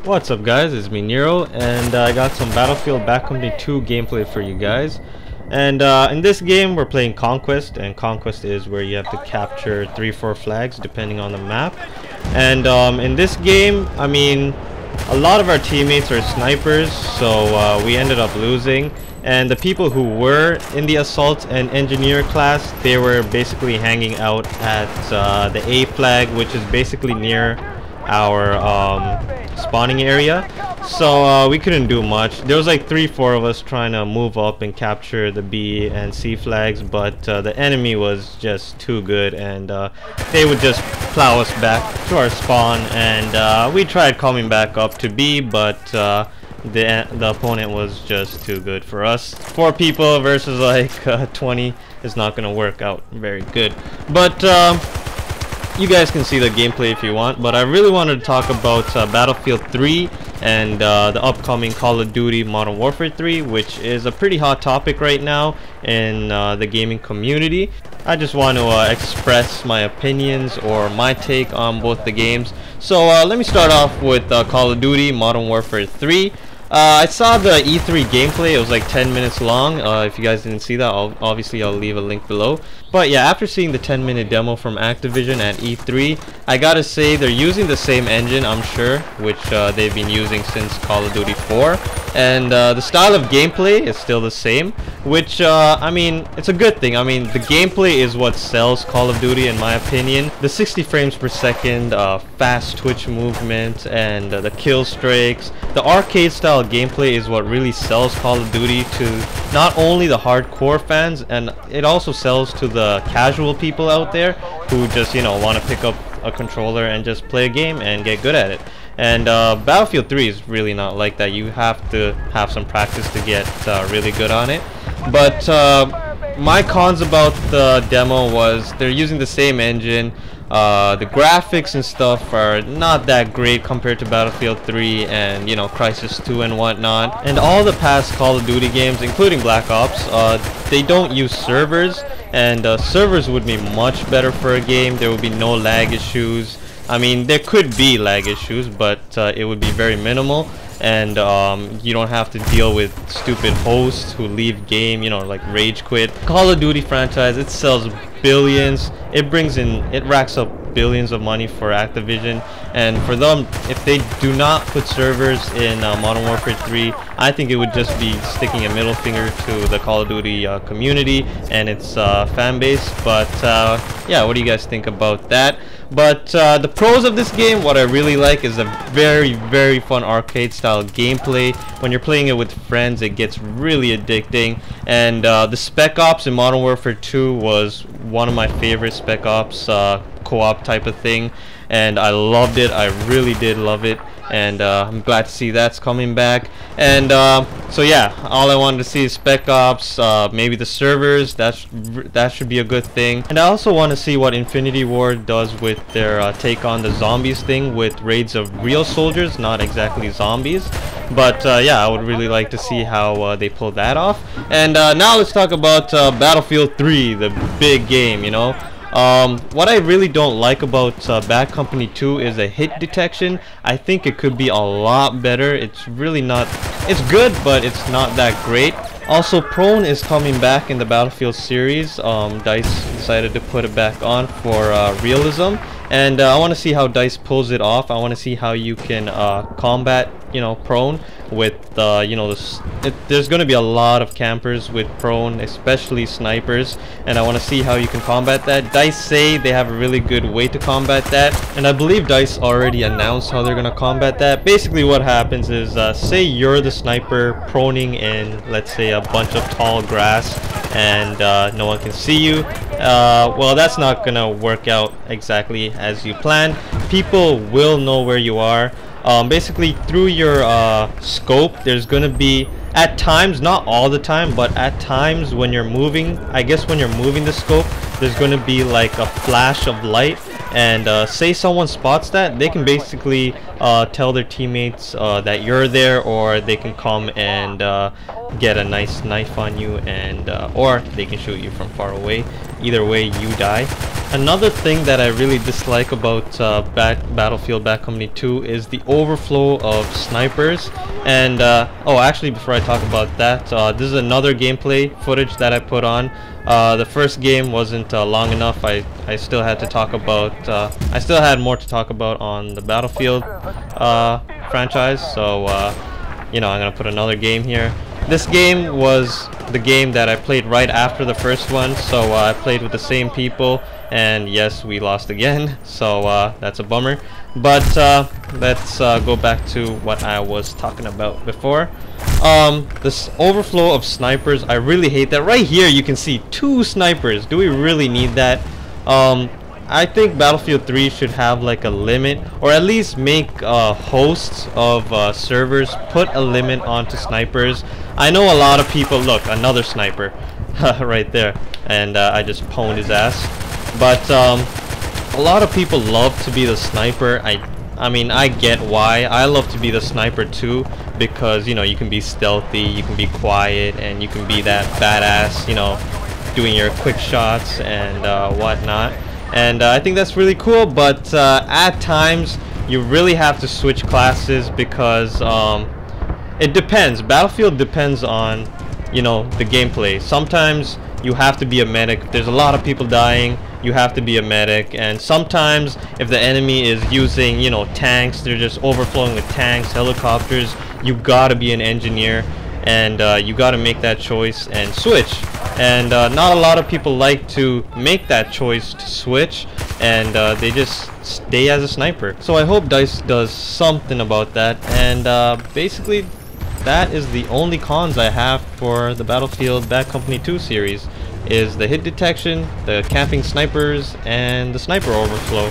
What's up guys, it's me Nero, and I got some Battlefield Bad Company 2 gameplay for you guys. And in this game we're playing Conquest, and Conquest is where you have to capture 3-4 flags depending on the map. And in this game, I mean, a lot of our teammates are snipers, so we ended up losing. And the people who were in the assault and engineer class, they were basically hanging out at the A flag, which is basically near our spawning area. So we couldn't do much. There was like 3-4 of us trying to move up and capture the B and C flags, but the enemy was just too good, and they would just plow us back to our spawn. And we tried coming back up to B, but the opponent was just too good for us. 4 people versus like 20 is not gonna work out very good. But you guys can see the gameplay if you want, but I really wanted to talk about Battlefield 3 and the upcoming Call of Duty Modern Warfare 3, which is a pretty hot topic right now in the gaming community. I just want to express my opinions or my take on both the games. So let me start off with Call of Duty Modern Warfare 3. I saw the E3 gameplay. It was like 10 minutes long. If you guys didn't see that, obviously I'll leave a link below. But yeah, after seeing the 10-minute demo from Activision at E3, I gotta say they're using the same engine, I'm sure, which they've been using since Call of Duty 4. And the style of gameplay is still the same, which I mean, it's a good thing. I mean, the gameplay is what sells Call of Duty in my opinion. The 60 frames per second, fast twitch movement, and the kill streaks. The arcade style gameplay is what really sells Call of Duty to not only the hardcore fans, and it also sells to the casual people out there who just, you know, want to pick up a controller and just play a game and get good at it. And Battlefield 3 is really not like that. You have to have some practice to get really good on it. But my cons about the demo was they're using the same engine. The graphics and stuff are not that great compared to Battlefield 3 and, you know, Crisis 2 and whatnot. And all the past Call of Duty games, including Black Ops, they don't use servers, and servers would be much better for a game. There would be no lag issues. I mean, there could be lag issues, but it would be very minimal, and you don't have to deal with stupid hosts who leave game, you know, like rage quit. Call of Duty franchise, it sells billions. It racks up billions of money for Activision, and for them, if they do not put servers in Modern Warfare 3, I think it would just be sticking a middle finger to the Call of Duty community and its fan base. But yeah, what do you guys think about that? But the pros of this game, what I really like is a very, very fun arcade style gameplay. When you're playing it with friends, it gets really addicting. And the Spec Ops in Modern Warfare 2 was one of my favorite Spec Ops co-op type of thing, and I loved it. I really did love it, and I'm glad to see that's coming back. And so yeah, all I wanted to see is Spec Ops, maybe the servers. That should be a good thing. And I also want to see what Infinity Ward does with their take on the zombies thing, with raids of real soldiers, not exactly zombies. But yeah, I would really like to see how they pull that off. And now let's talk about Battlefield 3, the big game, you know. What I really don't like about Bad Company 2 is a hit detection. I think it could be a lot better. It's really not, it's good, but it's not that great. Also, prone is coming back in the Battlefield series. DICE decided to put it back on for realism, and I want to see how DICE pulls it off. I want to see how you can combat, you know, prone with you know, there's going to be a lot of campers with prone, especially snipers, and I want to see how you can combat that. DICE say they have a really good way to combat that, and I believe DICE already announced how they're going to combat that. Basically what happens is, say you're the sniper proning in, let's say, a bunch of tall grass, and no one can see you. Well, that's not gonna work out exactly as you planned. People will know where you are. Basically, through your scope, there's gonna be, at times, not all the time, but at times when you're moving, I guess when you're moving the scope, there's gonna be like a flash of light, and say someone spots that, they can basically tell their teammates that you're there, or they can come and get a nice knife on you, and or they can shoot you from far away. Either way, you die. Another thing that I really dislike about Battlefield Bad Company 2 is the overflow of snipers. And oh, actually, before I talk about that, this is another gameplay footage that I put on. The first game wasn't long enough. I still had to talk about I still had more to talk about on the Battlefield franchise, so you know, I'm gonna put another game here. This game was the game that I played right after the first one, so I played with the same people, and yes, we lost again, so that's a bummer. But let's go back to what I was talking about before. This overflow of snipers, I really hate that. Right here you can see 2 snipers. Do we really need that? I think Battlefield 3 should have like a limit, or at least make hosts of servers put a limit onto snipers. I know a lot of people, look, another sniper right there, and I just pwned his ass. But a lot of people love to be the sniper. I mean, I get why. I love to be the sniper too, because, you know, you can be stealthy, you can be quiet, and you can be that badass, you know, doing your quick shots and whatnot. And I think that's really cool, but at times you really have to switch classes, because it depends. Battlefield depends on, you know, the gameplay. Sometimes you have to be a medic. If there's a lot of people dying, you have to be a medic. And sometimes if the enemy is using, you know, tanks, they're just overflowing with tanks, helicopters, you gotta be an engineer, and you gotta make that choice and switch. And not a lot of people like to make that choice to switch, and they just stay as a sniper. So I hope DICE does something about that. And basically that is the only cons I have for the Battlefield Bad Company 2 series, is the hit detection, the camping snipers, and the sniper overflow.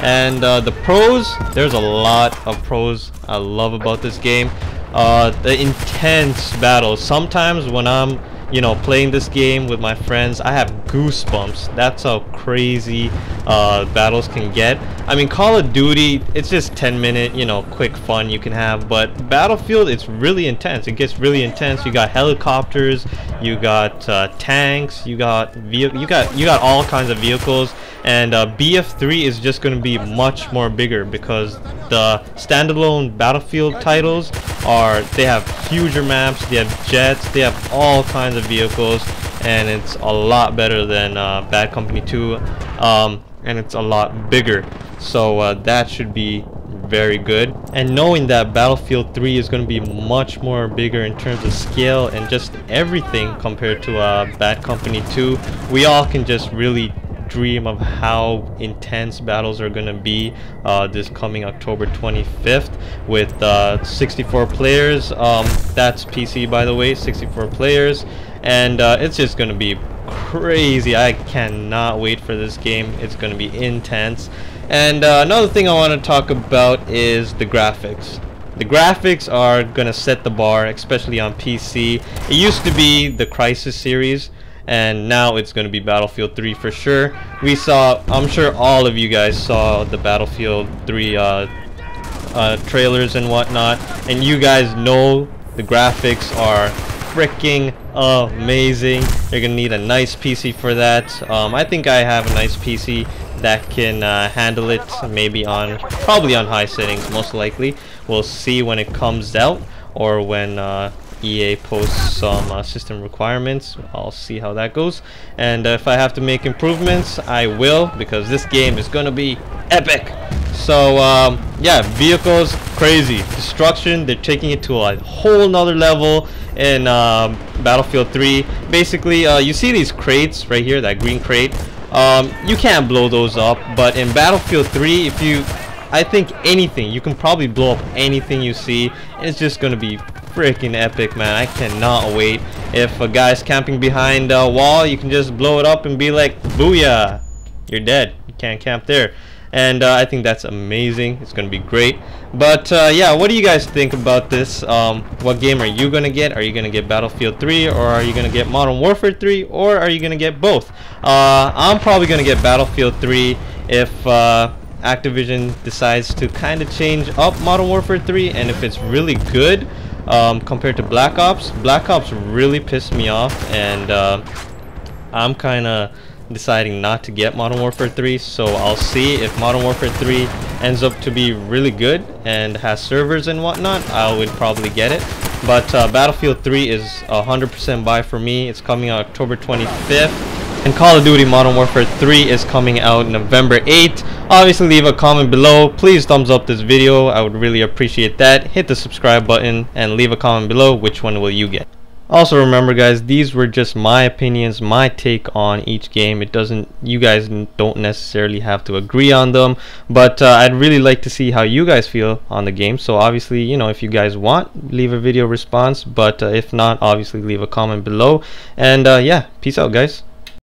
And the pros, there's a lot of pros I love about this game. The intense battles. Sometimes when I'm, you know, playing this game with my friends, I have goosebumps. That's how crazy battles can get. I mean, Call of Duty, it's just 10-minute, you know, quick fun you can have, but Battlefield, it's really intense. It gets really intense. You got helicopters, you got tanks, you got all kinds of vehicles. And BF3 is just going to be much more bigger, because the standalone Battlefield titles they have huger maps, they have jets, they have all kinds of vehicles, and it's a lot better than Bad Company 2, and it's a lot bigger. So that should be very good. And knowing that Battlefield 3 is going to be much more bigger in terms of scale and just everything compared to Bad Company 2, we all can just really dream of how intense battles are going to be this coming October 25th with 64 players. That's PC, by the way, 64 players, and it's just going to be crazy. I cannot wait for this game. It's going to be intense. And another thing I want to talk about is the graphics. The graphics are going to set the bar, especially on PC. It used to be the Crysis series, and now it's going to be Battlefield 3 for sure. We saw, I'm sure all of you guys saw the Battlefield 3 trailers and whatnot, and you guys know the graphics are freaking amazing. You're gonna need a nice PC for that. I think I have a nice PC that can handle it, maybe probably on high settings, most likely. We'll see when it comes out, or when EA posts some system requirements. I'll see how that goes, and if I have to make improvements, I will, because this game is gonna be epic. So yeah, vehicles, crazy destruction. They're taking it to a whole nother level in Battlefield 3. Basically, you see these crates right here, that green crate. You can't blow those up, but in Battlefield 3, I think anything, you can probably blow up anything you see. It's just gonna be freaking epic, man. I cannot wait. If a guy's camping behind a wall, you can just blow it up and be like, booyah, you're dead. You can't camp there. And I think that's amazing. It's gonna be great. But yeah, what do you guys think about this? What game are you gonna get? Are you gonna get Battlefield 3, or are you gonna get Modern Warfare 3, or are you gonna get both? I'm probably gonna get Battlefield 3 if Activision decides to kind of change up Modern Warfare 3, and if it's really good compared to Black Ops. Black Ops really pissed me off, and I'm kind of deciding not to get Modern Warfare 3, so I'll see if Modern Warfare 3 ends up to be really good and has servers and whatnot. I would probably get it, but Battlefield 3 is 100% buy for me. It's coming out October 25th. And Call of Duty Modern Warfare 3 is coming out November 8th. Obviously, leave a comment below. Please thumbs up this video. I would really appreciate that. Hit the subscribe button and leave a comment below. Which one will you get? Also remember, guys, these were just my opinions, my take on each game. You guys don't necessarily have to agree on them, but I'd really like to see how you guys feel on the game. So obviously, you know, if you guys want, leave a video response, but if not, obviously leave a comment below. And yeah, peace out, guys.